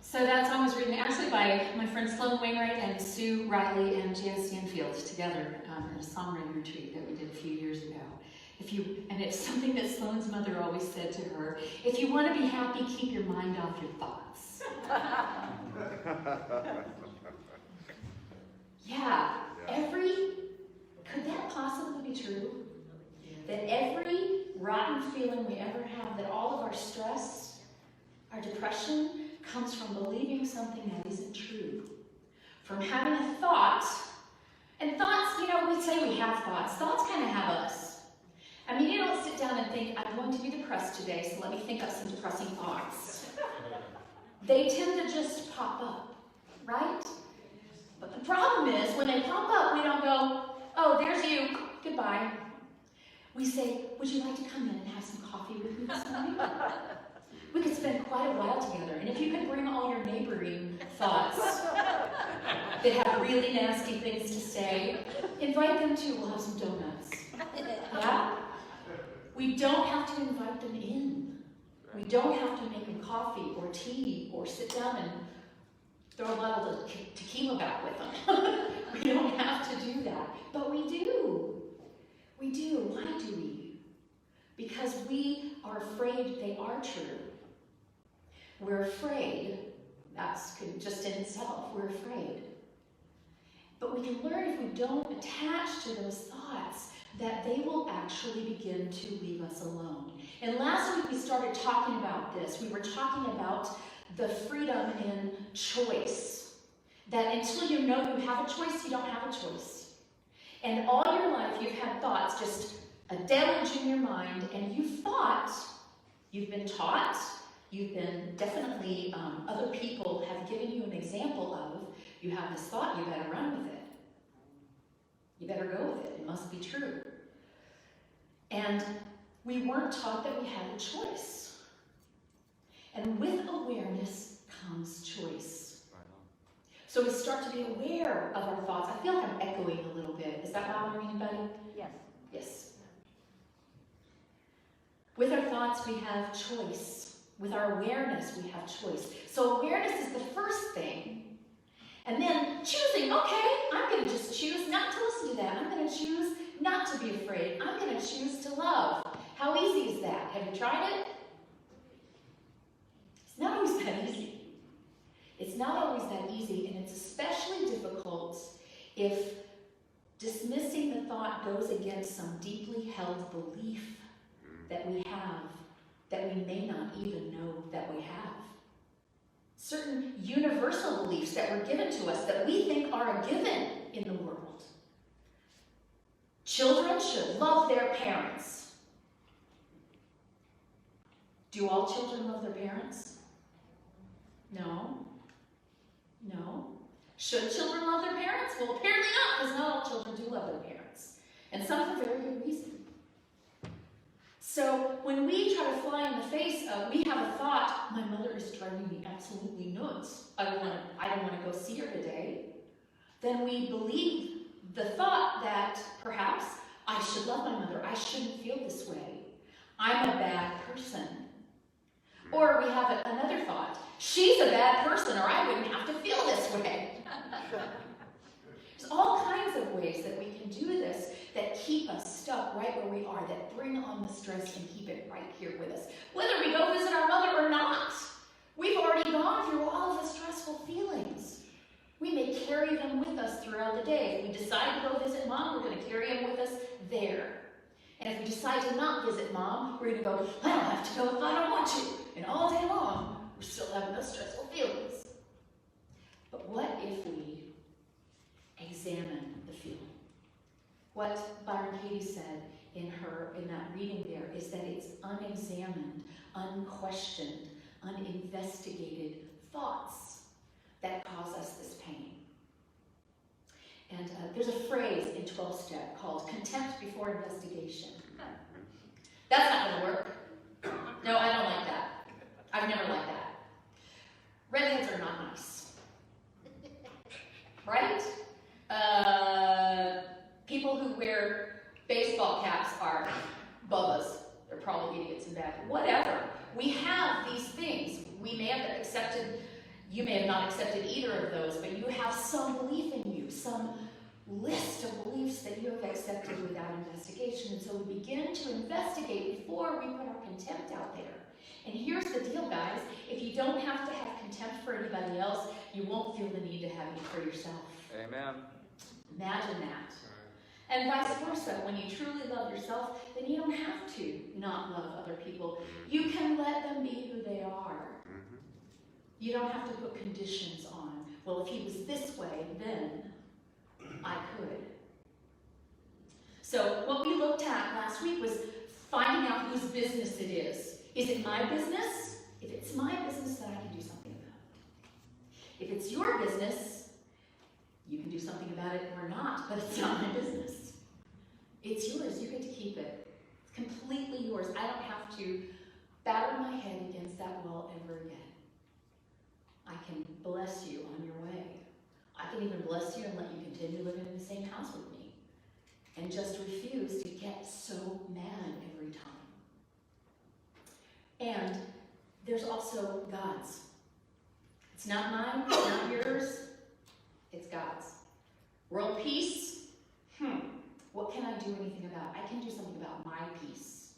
So that song was written actually by my friends Sloan Wainwright and Sue Riley and Janice Stanfield together at a songwriting retreat that we did a few years ago. And it's something that Sloan's mother always said to her, if you want to be happy, keep your mind off your thoughts. Could that possibly be true? That every rotten feeling we ever have, that all of our stress, our depression, comes from believing something that isn't true. From having a thought, and thoughts, we say we have thoughts. Thoughts kind of have us. I mean, you don't sit down and think, I'm going to be depressed today, so let me think of some depressing thoughts. They tend to just pop up, right? But the problem is, when they pop up, we don't go, oh, there's you, goodbye. We say, would you like to come in and have some coffee with me this morning? We could spend quite a while together, and if you could bring all your neighboring thoughts that have really nasty things to say, invite them too, we'll have some donuts. Yeah? We don't have to invite them in. We don't have to make them coffee or tea or sit down and throw a bottle of tequila back with them. We don't have to do that, but we do. We do. Why do we? Because we are afraid they are true. We're afraid. That's just in itself. We're afraid. But we can learn if we don't attach to those thoughts that they will actually begin to leave us alone. And last week we started talking about this. We were talking about the freedom in choice. That until you know you have a choice, you don't have a choice. And all your life you've had thoughts, just a deluge in your mind, and you've thought, you've been taught, you've been definitely, other people have given you an example of, you have this thought, you better run with it. You better go with it. It must be true. And we weren't taught that we had a choice. And with awareness comes choice. So we start to be aware of our thoughts. I feel like I'm echoing a little bit. Is that bothering anybody? Yes. Yes. With our thoughts, we have choice. With our awareness, we have choice. So awareness is the first thing. And then choosing, okay, I'm going to just choose not to listen to that. I'm going to choose not to be afraid. I'm going to choose to love. How easy is that? Have you tried it? It's not always that easy. It's not always that easy, and it's especially difficult if dismissing the thought goes against some deeply held belief that we have that we may not even know that we have. Certain universal beliefs that were given to us that we think are a given in the world. Children should love their parents. Do all children love their parents? No. No. Should children love their parents? Well, apparently not, because not all children do love their parents. And some for very good reason. So when we try to fly in the face of, we have a thought, my mother is driving me absolutely nuts. I don't want to go see her today. Then we believe the thought that perhaps I should love my mother. I shouldn't feel this way. I'm a bad person. Or we have another thought. She's a bad person, or I wouldn't have to feel this way. There's all kinds of ways that we can do this that keep us stuck right where we are, that bring on the stress and keep it right here with us. Whether we go visit our mother or not, we've already gone through all of the stressful feelings. We may carry them with us throughout the day. If we decide to go visit mom, we're going to carry them with us there. And if we decide to not visit mom, we're going to go, I don't have to go if I don't want to. And all day long, we're still having those stressful feelings. But what if we examine the feeling? What Byron Katie said in that reading there is that it's unexamined, unquestioned, uninvestigated thoughts that cause us this pain. And there's a phrase in 12-step called contempt before investigation. That's not going to work. No, I don't like that. I've never liked that. Redheads are not nice. Right? People who wear baseball caps are bubbas. They're probably idiots and bad. Whatever. We have these things. We may have accepted You may have not accepted either of those, but you have some belief in you, some list of beliefs that you have accepted without investigation. And so we begin to investigate before we put our contempt out there. And here's the deal, guys. If you don't have to have contempt for anybody else, you won't feel the need to have it for yourself. Amen. Imagine that. And vice versa. When you truly love yourself, then you don't have to not love other people. You can let them be who they are. You don't have to put conditions on, well, if he was this way, then I could. So what we looked at last week was finding out whose business it is. Is it my business? If it's my business, then I can do something about it. If it's your business, you can do something about it or not, but it's not my business. It's yours. You get to keep it. It's completely yours. I don't have to batter my head against that wall ever again. I can bless you on your way. I can even bless you and let you continue living in the same house with me. And just refuse to get so mad every time. And there's also God's. It's not mine, it's not yours, it's God's. World peace, what can I do anything about? I can do something about my peace.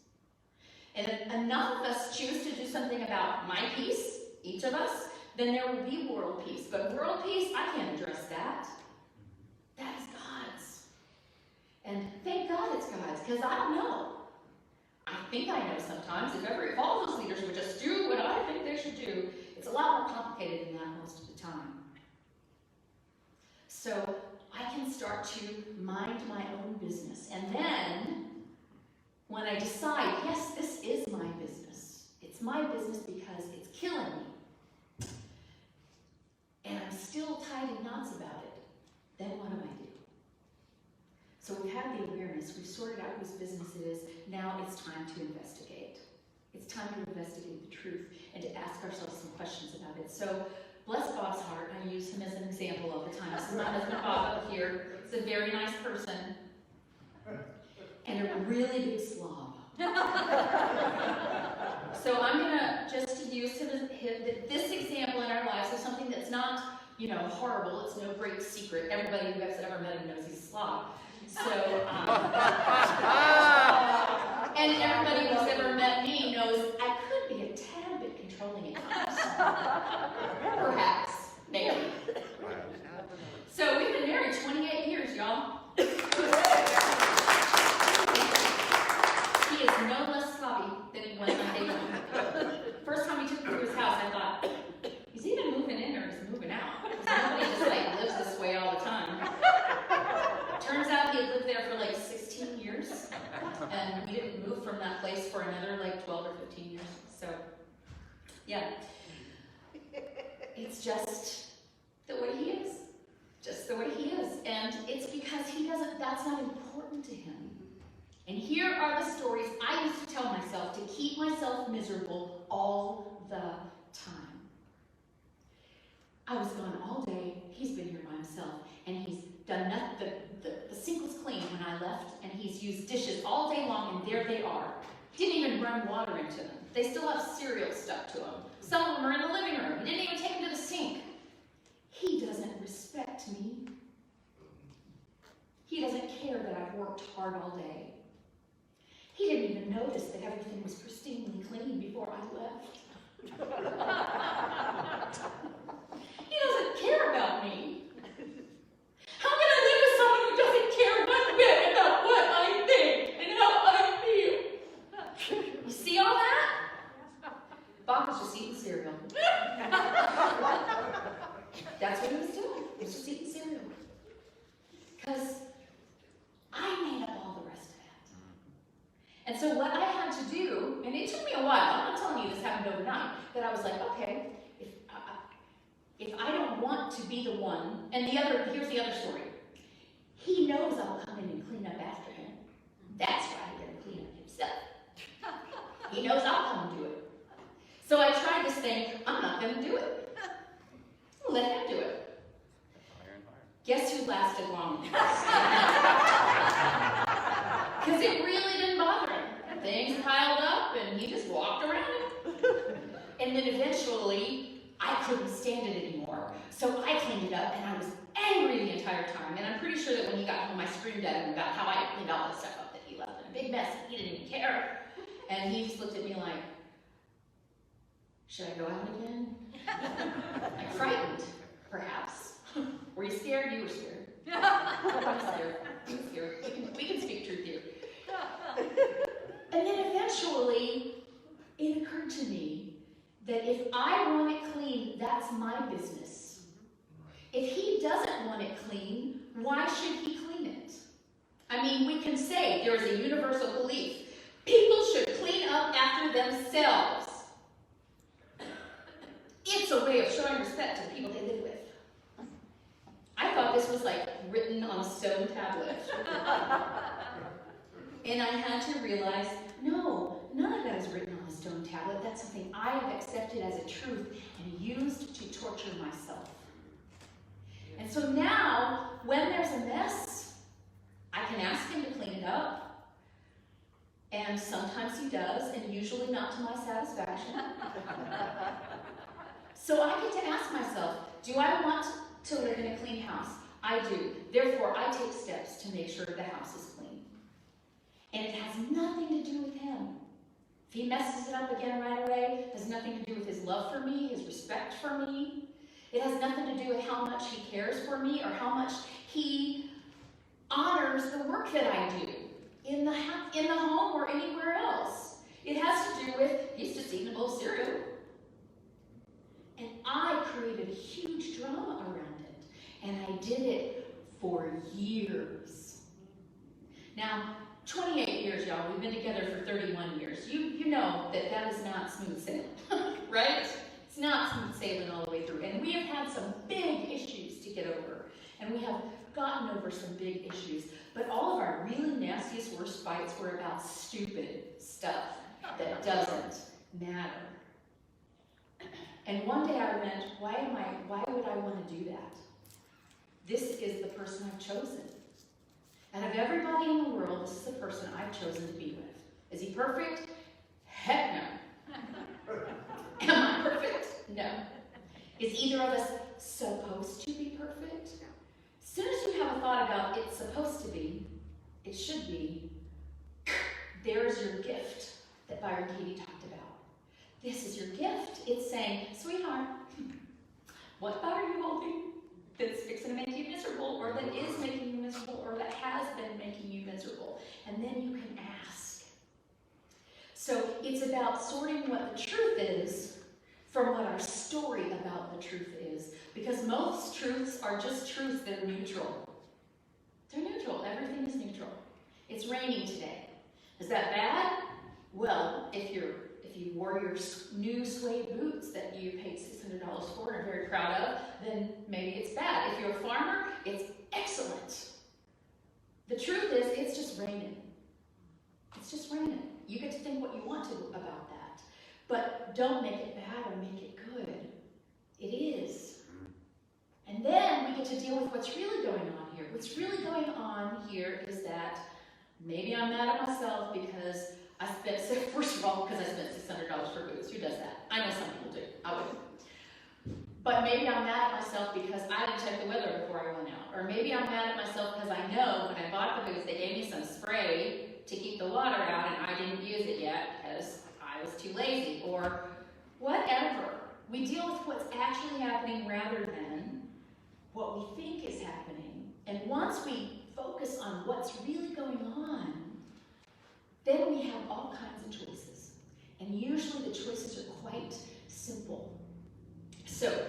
And if enough of us choose to do something about my peace, each of us, then there will be world peace. But world peace, I can't address that. That is God's. And thank God it's God's, because I don't know. I think I know sometimes. If all those leaders would just do what I think they should do, it's a lot more complicated than that most of the time. So I can start to mind my own business. And then, when I decide, yes, this is my business. It's my business because it's killing me. And I'm still tied in knots about it. Then what do I do? So we've had the awareness, we've sorted out whose business it is, now it's time to investigate. It's time to investigate the truth and to ask ourselves some questions about it. So, bless Bob's heart, I use him as an example all the time. This is my husband Bob up here. He's a very nice person. And a really big slob. So I'm going to just use him as this example in our lives of something that's not, horrible. It's no great secret. Everybody who has ever met him knows he's a slob. So, and everybody who's ever met me knows I could be a tad bit controlling at times. Perhaps. Maybe. So we've been married 28 years, y'all. He is no less sloppy than he was on day one. First time he took me to his house, I thought, he's either moving in or he's moving out. Because nobody just lives this way all the time. Turns out he had lived there for 16 years. And we didn't move from that place for another 12 or 15 years. So, yeah. It's just the way he is. Just the way he is. And it's because that's not important to him. And here are the stories I used to tell myself to keep myself miserable all the time. I was gone all day. He's been here by himself. And he's done nothing. The sink was clean when I left. And he's used dishes all day long. And there they are. Didn't even run water into them. They still have cereal stuck to them. Some of them are in the living room. He didn't even take them to the sink. He doesn't respect me. He doesn't care that I've worked hard all day. He didn't even notice that everything was pristinely clean before I left. He doesn't care about me. How can I live with someone who doesn't care one bit about what I think and how I feel? You see all that? Bob was just eating cereal. That's what he was doing. He was just eating cereal. Because I made up all the rest of it. And so what I had to do, and it took me a while, I'm not telling you this happened overnight, but I was like, okay, if I don't want to be the one, and here's the other story. He knows I'll come in and clean up after him. That's why he doesn't clean up himself. He knows I'll come and do it. So I tried this thing, I'm not going to do it. Let him do it. Guess who lasted long? Because it really didn't bother him. Things piled up and he just walked around it. And then eventually, I couldn't stand it anymore. So I cleaned it up, and I was angry the entire time. And I'm pretty sure that when he got home, I screamed at him about how I cleaned all the stuff up that he left in a big mess, and he didn't even care. And he just looked at me like, should I go out again? Like frightened, perhaps. Were you scared? You were scared. I'm scared. I'm scared. We can speak truth here. And then eventually, it occurred to me that if I want it clean, that's my business. If he doesn't want it clean, why should he clean it? I mean, we can say there is a universal belief. People should clean up after themselves. It's a way of showing respect to the people they live with. I thought this was like written on a stone tablet. And I had to realize, no, none of that is written on a stone tablet. That's something I have accepted as a truth and used to torture myself. And so now, when there's a mess, I can ask him to clean it up. And sometimes he does, and usually not to my satisfaction. So I get to ask myself, do I want to live in a clean house? I do. Therefore, I take steps to make sure the house is clean. And it has nothing to do with him. If he messes it up again right away, it has nothing to do with his love for me, his respect for me. It has nothing to do with how much he cares for me or how much he honors the work that I do in the home or anywhere else. It has to do with, he's just eating a bowl of cereal. And I created a huge drama around it. And I did it for years. Now, 28 years, y'all. We've been together for 31 years. You know that is not smooth sailing, right? It's not smooth sailing all the way through. And we have had some big issues to get over. And we have gotten over some big issues. But all of our really nastiest, worst fights were about stupid stuff that doesn't matter. And one day I went, why would I want to do that? This is the person I've chosen. Out of everybody in the world, this is the person I've chosen to be with. Is he perfect? Heck no. Am I perfect? No. Is either of us supposed to be perfect? As soon as you have a thought about it's supposed to be, it should be, there's your gift that Byron Katie talked about. This is your gift. It's saying, sweetheart, what thought are you holding that's fixing to make you miserable, or that is making you miserable, or that has been making you miserable? And then you can ask. So it's about sorting what the truth is from what our story about the truth is. Because most truths are just truths that are neutral. They're neutral. Everything is neutral. It's raining today. Is that bad? Well, if you wore your new suede boots that you paid $600 for and are very proud of, then maybe it's bad. If you're a farmer, it's excellent. The truth is, it's just raining. It's just raining. You get to think what you want to about that. But don't make it bad or make it good. It is. And then we get to deal with what's really going on here. What's really going on here is that maybe I'm mad at myself because I spent, first of all, because I spent $600 for boots. Who does that? I know some people do. I wouldn't. But maybe I'm mad at myself because I didn't check the weather before I went out. Or maybe I'm mad at myself because I know when I bought the boots, they gave me some spray to keep the water out and I didn't use it yet because I was too lazy. Or whatever. We deal with what's actually happening rather than what we think is happening. And once we focus on what's really going on, then we have all kinds of choices. And usually the choices are quite simple. So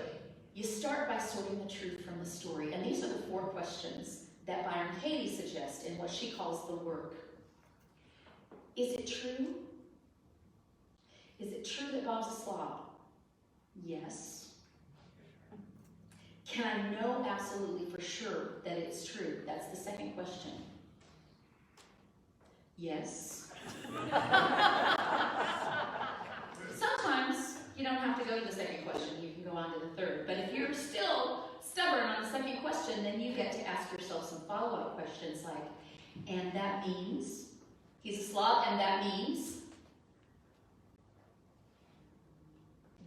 you start by sorting the truth from the story. And these are the 4 questions that Byron Katie suggests in what she calls the work. Is it true? Is it true that Bob's a slob? Yes. Can I know absolutely for sure that it's true? That's the second question. Yes. Sometimes you don't have to go to the second question. You can go on to the third. But if you're still stubborn on the second question, then you get to ask yourself some follow-up questions like, and that means he's a slob, and that means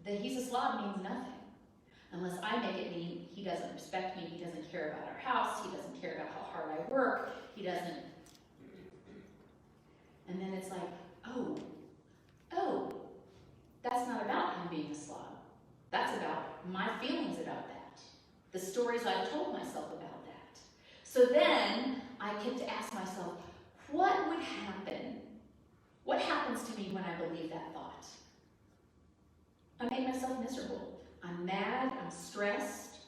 that he's a slob means nothing. Unless I make it mean he doesn't respect me, he doesn't care about our house, he doesn't care about how hard I work, he doesn't. And then it's like, oh, that's not about him being a slob. That's about my feelings about that. The stories I've told myself about that. So then I get to ask myself, what would happen? What happens to me when I believe that thought? I make myself miserable. I'm mad, I'm stressed.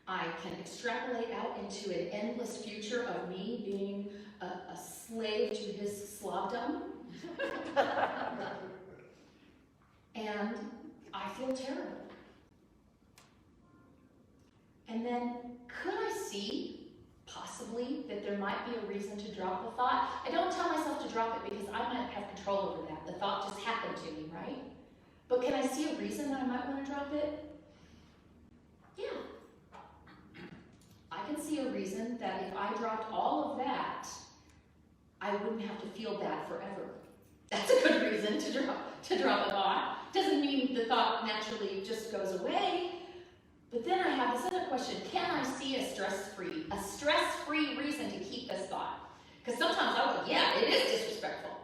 I can extrapolate out into an endless future of me being a slave to his slobdom. And I feel terrible. And then, could I see, possibly, that there might be a reason to drop the thought? I don't tell myself to drop it because I might have control over that. The thought just happened to me, right? But can I see a reason that I might want to drop it? Yeah. I can see a reason that if I dropped all of that, I wouldn't have to feel bad forever. That's a good reason to drop a thought. Doesn't mean the thought naturally just goes away. But then I have this other question. Can I see a stress-free reason to keep this thought? Because sometimes I go, yeah, it is disrespectful.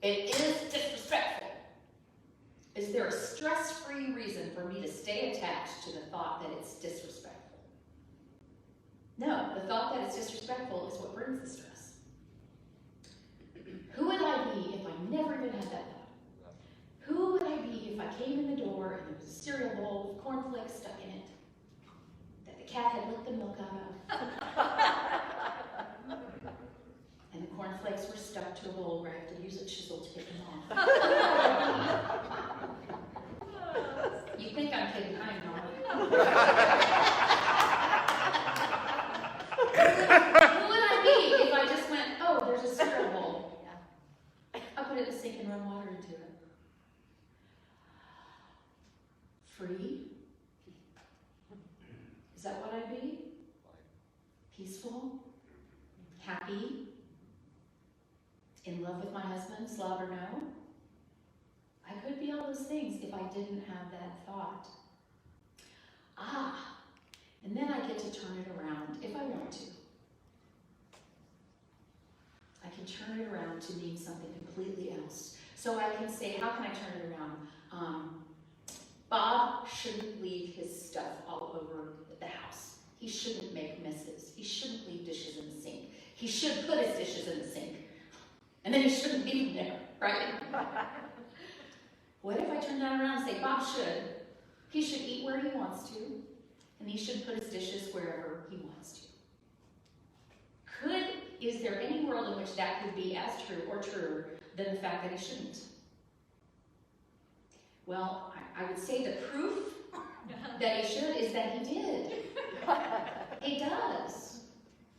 It is disrespectful. Is there a stress-free reason for me to stay attached to the thought that it's disrespectful? No, the thought that it's disrespectful is what brings the stress. Who would I be if I never even had that thought? Who would I be if I came in the door and there was a cereal bowl with cornflakes stuck in it that the cat had licked the milk out of? And the cornflakes were stuck to a bowl where I have to use a chisel to get them off. You think I'm kidding, I'm not. Who would I be if I just went, oh, there's a cereal bowl. I'll put it in the sink and run water into it. Free? Is that what I'd be? Peaceful? Happy? In love with my husband, slob or no? I could be all those things if I didn't have that thought. And then I get to turn it around if I want to. I can turn it around to mean something completely else. So I can say, how can I turn it around? Bob shouldn't leave his stuff all over the house. He shouldn't make messes. He shouldn't leave dishes in the sink. He should put his dishes in the sink. And then he shouldn't leave them there, right? What if I turn that around and say, Bob should? He should eat where he wants to, and he should put his dishes wherever he wants to. Is there any world in which that could be as true or truer than the fact that he shouldn't? Well, I would say the proof that he should is that he did. He does.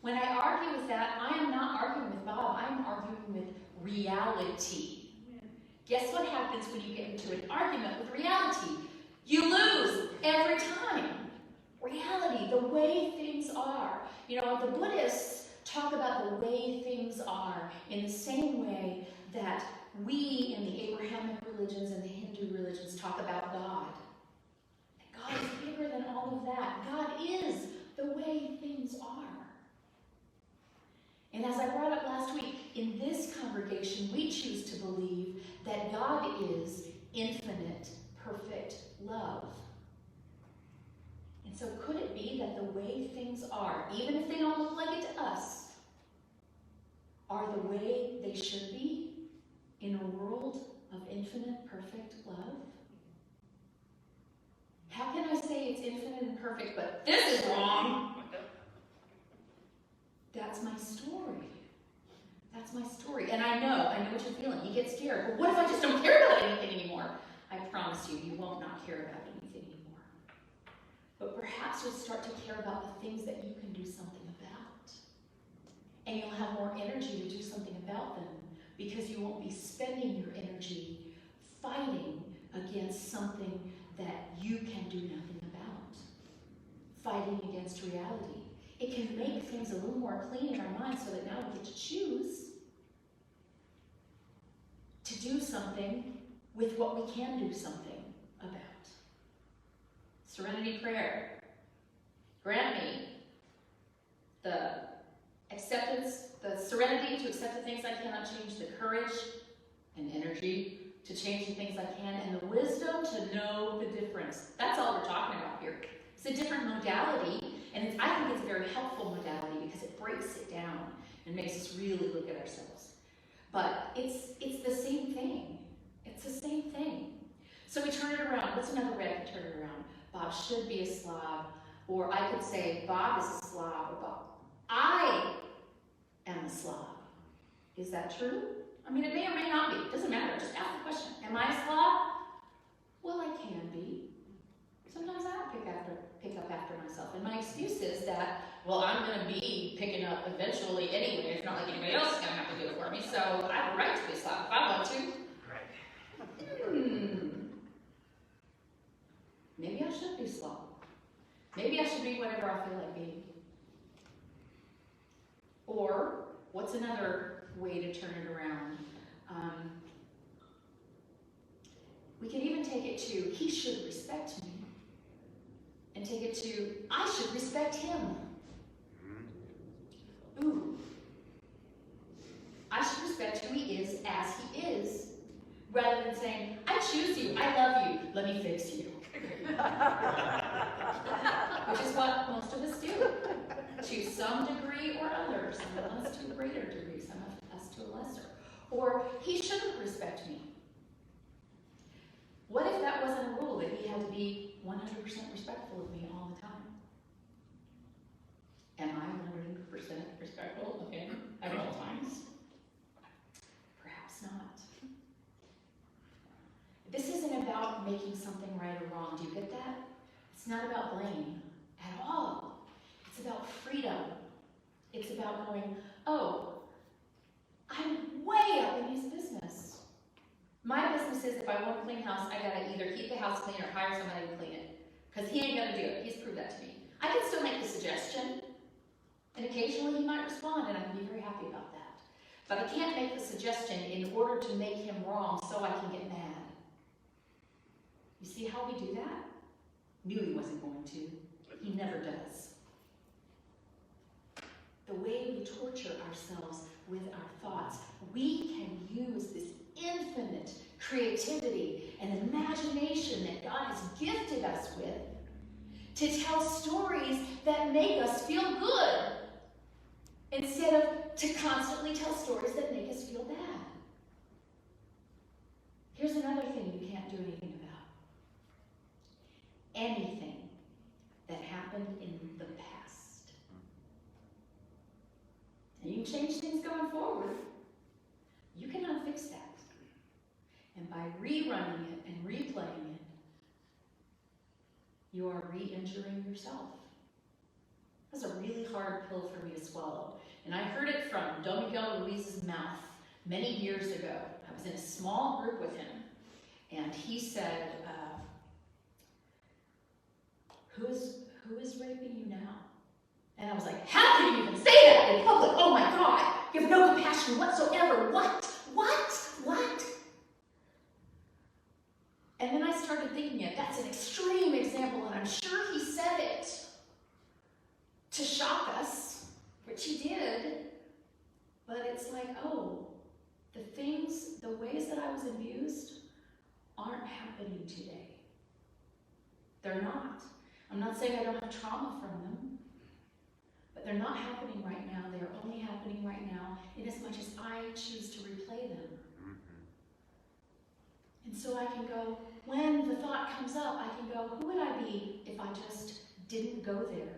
When I argue with that, I am not arguing with Bob, I'm arguing with reality. Guess what happens when you get into an argument with reality? You lose every time. Reality, the way things are. You know, the Buddhists talk about the way things are in the same way that we in the Abrahamic religions and the Hindu religions talk about God. And God is bigger than all of that. God is the way things are. And as I brought up last week, in this congregation, we choose to believe that God is infinite, perfect love. And so could it be that the way things are, even if they don't look like it to us, are the way they should be in a world of infinite, perfect love? How can I say it's infinite and perfect, but this is wrong? That's my story. That's my story. And I know what you're feeling. You get scared. Well, what if I just don't care about anything anymore? I promise you, you won't not care about anything anymore. But perhaps you'll start to care about the things that you can do something about. And you'll have more energy to do something about them because you won't be spending your energy fighting against something that you can do nothing about. Fighting against reality. It can make things a little more clean in our minds so that now we get to choose to do something with what we can do something about. Serenity prayer. Grant me the acceptance, the serenity to accept the things I cannot change, the courage and energy to change the things I can, and the wisdom to know the difference. That's all we're talking about here. It's a different modality, and I think it's a very helpful modality because it breaks it down and makes us really look at ourselves. But it's the same thing. It's the same thing. So we turn it around. What's another way I can turn it around? Bob should be a slob. Or I could say, Bob is a slob. Or Bob, I am a slob. Is that true? I mean, it may or may not be. It doesn't matter. Just ask the question. Am I a slob? Well, I can be. Sometimes I don't pick up after myself. And my excuse is that, well, I'm going to be picking up eventually anyway. It's not like anybody else is going to have to do it for me. So I have a right to be a slob if I want to. Maybe I should be slow. Maybe I should be whatever I feel like being. Or, what's another way to turn it around? We could even take it to, he should respect me. And take it to, I should respect him. Ooh. I should respect who he is as he is. Rather than saying, I choose you, I love you, let me fix you. Which is what most of us do, to some degree or other. Some of us to a greater degree, some of us to a lesser. Or, he shouldn't respect me. What if that wasn't a rule, that he had to be 100% respectful of me all the time? Am I 100% respectful of him at all times? Perhaps not. This isn't about making something right or wrong. Do you get that? It's not about blame at all. It's about freedom. It's about knowing, oh, I'm way up in his business. My business is if I want to clean house, I gotta either keep the house clean or hire somebody to clean it. Because he ain't gonna do it. He's proved that to me. I can still make the suggestion, and occasionally he might respond, and I can be very happy about that. But I can't make the suggestion in order to make him wrong so I can get mad. You see how we do that? Knew he wasn't going to. He never does. The way we torture ourselves with our thoughts, we can use this infinite creativity and imagination that God has gifted us with to tell stories that make us feel good instead of to constantly tell stories that make us feel bad. Here's another thing you can't do anything about. Anything that happened in the past. And you can change things going forward. You cannot fix that. And by rerunning it and replaying it, you are re-injuring yourself. That's a really hard pill for me to swallow. And I heard it from Don Miguel Ruiz's mouth many years ago. I was in a small group with him, and he said, who is raping you now? And I was like, how can you even say that in public? Oh my God, you have no compassion whatsoever. What? And then I started thinking that's an extreme example, and I'm sure he said it to shock us, which he did. But it's like, oh, the ways that I was abused aren't happening today. They're not. I'm not saying I don't have trauma from them, but they're not happening right now. They're only happening right now in as much as I choose to replay them. And so I can go, when the thought comes up, I can go, who would I be if I just didn't go there?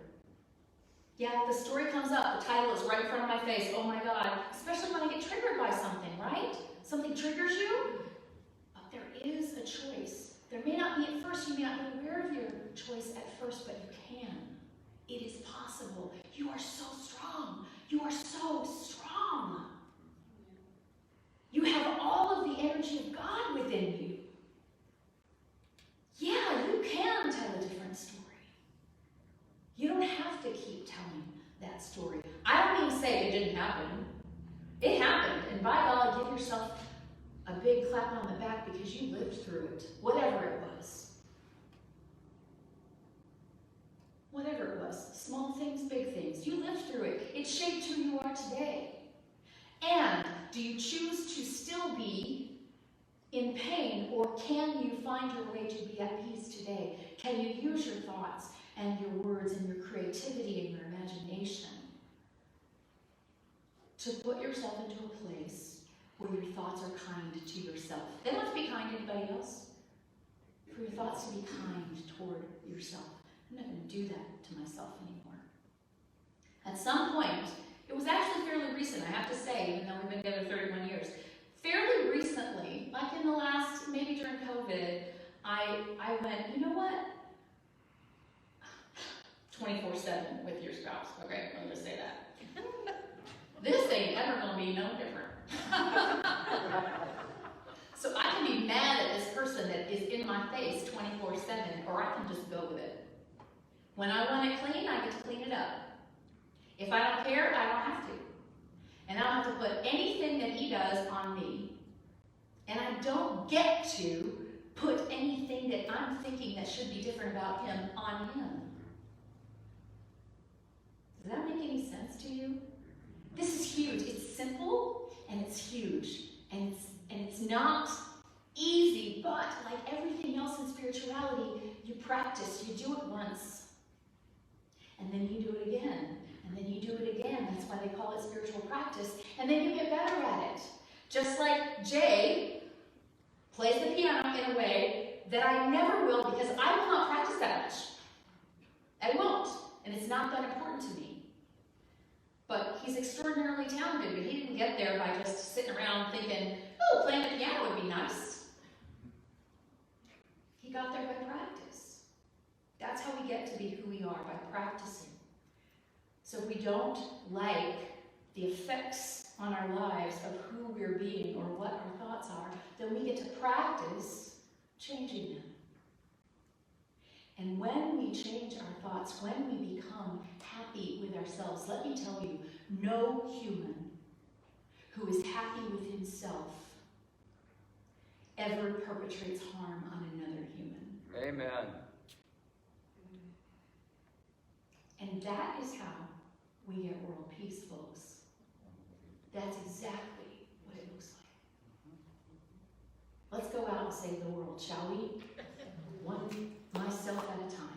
Yeah, the story comes up, the title is right in front of my face, oh my God, especially when I get triggered by something, right? Something triggers you, but there is a choice. There may not be at first, you may not be aware of your choice at first, but you can. It is possible. You are so strong. You are so strong. You have all of the energy of God within you. Yeah, you can tell a different story. You don't have to keep telling that story. I don't mean to say it didn't happen. It happened, and by God, give yourself a big clap on the back because you lived through it, whatever it was. Whatever it was. It shaped who you are today. And do you choose to still be in pain, or can you find your way to be at peace today? Can you use your thoughts and your words and your creativity and your imagination to put yourself into a place where your thoughts are kind to yourself? They don't have to be kind to anybody else. For your thoughts to be kind toward yourself. I'm not going to do that to myself anymore. At some point, it was actually fairly recent, I have to say, even though we've been together 31 years. Fairly recently, like in the last, maybe during COVID, I went, you know what? 24/7 with your spouse. Okay, let me just say that. This ain't ever going to be no different. So I can be mad at this person that is in my face 24/7, or I can just go with it. When I want it clean, I get to clean it up. If I don't care, I don't have to. And I don't have to put anything that he does on me. And I don't get to put anything that I'm thinking that should be different about him on him. Does that make any sense to you? This is huge. It's simple and it's huge. And it's not easy, but like everything else in spirituality, you practice. You do it once. And then you do it again. And then you do it again. That's why they call it spiritual practice. And then you get better at it. Just like Jay plays the piano in a way that I never will, because I will not practice that much. I won't. And it's not that important to me. But he's extraordinarily talented, but he didn't get there by just sitting around thinking, oh, playing the piano would be nice. He got there by practice. That's how we get to be who we are, by practicing. So if we don't like the effects on our lives of who we're being or what our thoughts are, then we get to practice changing them. And when we change our thoughts, when we become happy with ourselves, let me tell you, no human who is happy with himself ever perpetrates harm on another human. Amen. And that is how we get world peace, folks. That's exactly what it looks like. Let's go out and save the world, shall we? One myself at a time.